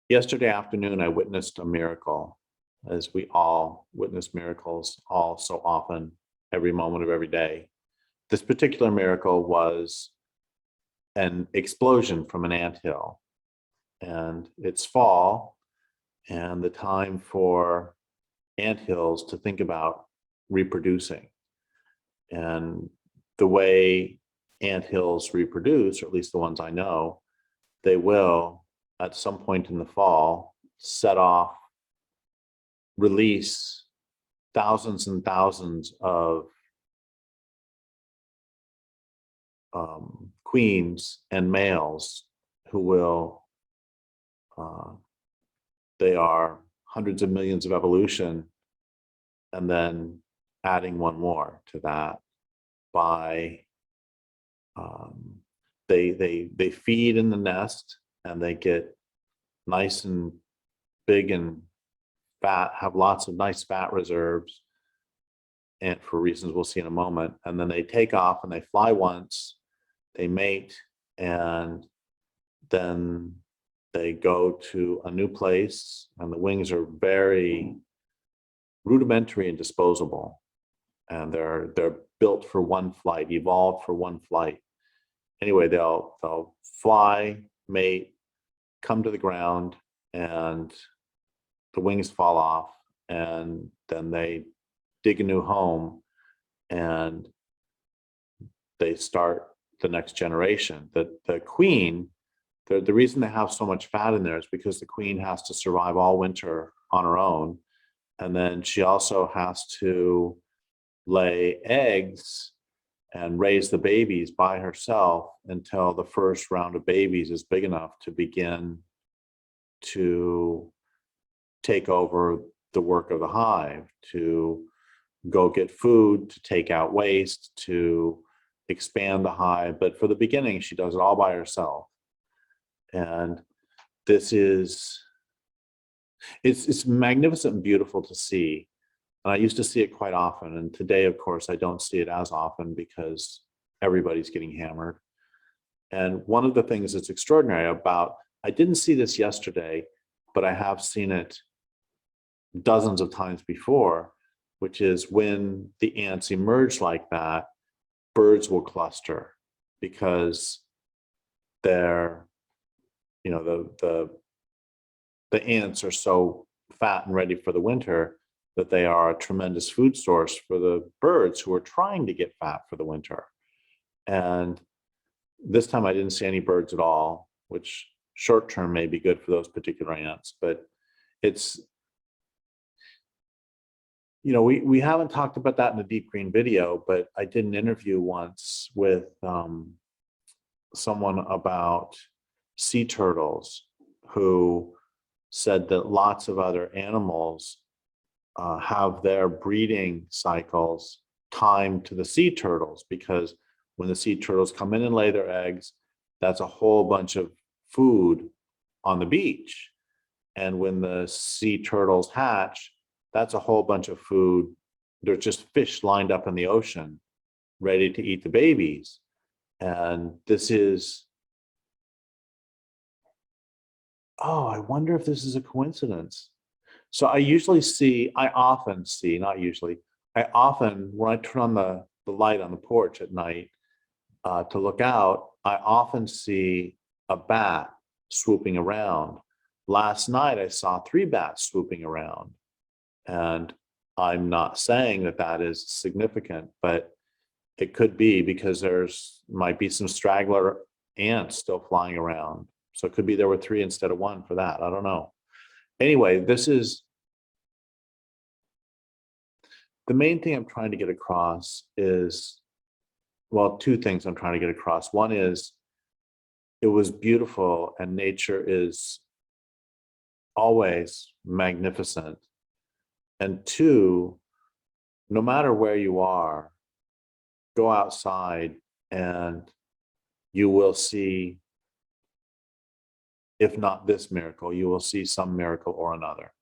Yesterday afternoon, I witnessed a miracle, as we all witness miracles all so often, every moment of every day. This particular miracle was an explosion from an anthill, and it's fall, and the time for anthills to think about reproducing. And the way anthills reproduce, or at least the ones I know, they will, at some point in the fall, set off, release thousands and thousands of queens and males who will, uh, they are hundreds of millions of evolution, and then adding one more to that by they feed in the nest, and they get nice and big and fat, have lots of nice fat reserves, and for reasons we'll see in a moment. And then they take off and they fly once, they mate, and then they go to a new place, and the wings are very rudimentary and disposable, and they're built for one flight, evolved for one flight. Anyway, they'll fly, mate, come to the ground, and the wings fall off, and then they dig a new home, and they start the next generation. The queen, the reason they have so much fat in there is because the queen has to survive all winter on her own, and then she also has to lay eggs and raise the babies by herself until the first round of babies is big enough to begin to take over the work of the hive, to go get food, to take out waste, to expand the hive. But for the beginning, she does it all by herself. And this is, it's magnificent and beautiful to see. And I used to see it quite often. And today, of course, I don't see it as often because everybody's getting hammered. And one of the things that's extraordinary about, I didn't see this yesterday, but I have seen it dozens of times before, which is when the ants emerge like that, birds will cluster because they're, you know, the ants are so fat and ready for the winter that they are a tremendous food source for the birds who are trying to get fat for the winter. And this time I didn't see any birds at all, which short term may be good for those particular ants, but it's, you know, we haven't talked about that in the Deep Green video, but I did an interview once with someone about sea turtles who said that lots of other animals have their breeding cycles timed to the sea turtles, because when the sea turtles come in and lay their eggs, that's a whole bunch of food on the beach. And when the sea turtles hatch, that's a whole bunch of food. There's just fish lined up in the ocean, ready to eat the babies. And this is, oh, I wonder if this is a coincidence. So I often see, not usually, when I turn on the light on the porch at night to look out, I often see a bat swooping around. Last night, I saw 3 bats swooping around. And I'm not saying that that is significant, but it could be, because might be some straggler ants still flying around. So it could be there were 3 instead of 1 for that. I don't know. Anyway, this is the main thing I'm trying to get across is, well, 2 things I'm trying to get across. One is, it was beautiful, and nature is always magnificent. And 2, no matter where you are, go outside and you will see, if not this miracle, you will see some miracle or another.